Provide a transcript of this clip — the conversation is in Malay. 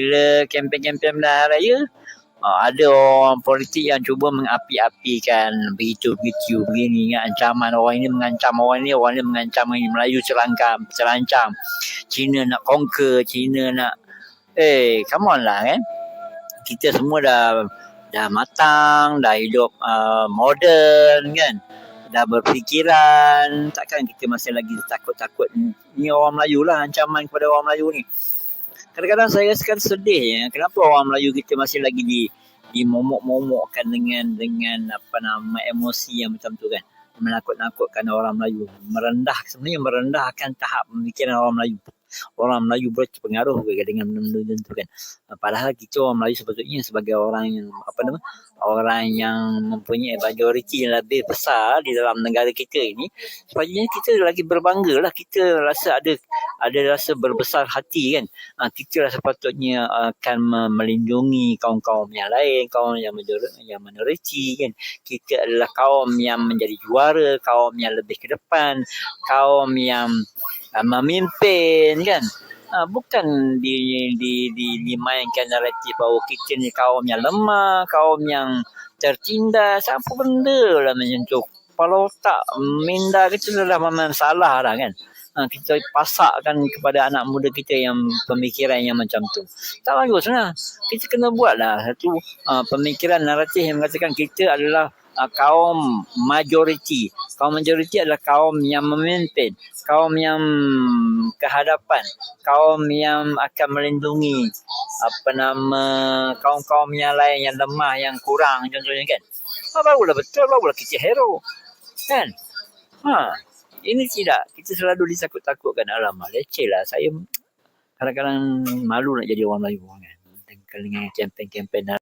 Bila kempen-kempen pilihan raya, ada orang politik yang cuba mengapi-apikan begitu begini, ancaman orang ini mengancam orang ini mengancam orang ini, Melayu terancam, Cina nak conquer, Cina nak come on lah kan. Kita semua dah matang, dah hidup moden kan, dah berfikiran, takkan kita masih lagi takut-takut ni orang Melayu lah, ancaman kepada orang Melayu ni. Kadang-kadang saya rasa sedih ya, kenapa orang Melayu kita masih lagi dimomok-momokkan dengan emosi yang macam tu kan, menakut-nakutkan orang Melayu, sebenarnya merendahkan tahap pemikiran orang Melayu. Orang Melayu berpengaruh dengan benda-benda tu kan. Padahal kita orang Melayu sepatutnya sebagai orang yang mempunyai majoriti yang lebih besar di dalam negara kita ini, sepatutnya kita lagi berbangga lah. Kita rasa ada rasa berbesar hati kan. Kita sepatutnya akan melindungi kaum-kaum yang lain, kaum yang minoriti kan. Kita adalah kaum yang menjadi juara, kaum yang lebih ke depan, kaum yang memimpin kan. Bukan dimainkan naratif bahawa kita ni kaum yang lemah, kaum yang tertindas, apa benda lah macam tu. Kalau tak minda kita dah memang salah dah kan. Kita pasakkan kepada anak muda kita yang pemikiran yang macam tu. Tak bagus lah. Kita kena buat lah satu pemikiran naratif yang mengatakan kita adalah kaum majoriti. Kaum majoriti adalah kaum yang memimpin, kaum yang kehadapan, kaum yang akan melindungi kaum-kaum yang lain yang lemah, yang kurang contohnya kan. Barulah betul, barulah kita hero kan. Ini tidak, kita selalu ditakut-takutkan. Alamak, leceh lah. Saya kadang-kadang malu nak jadi orang Melayu kan, dengan kempen-kempen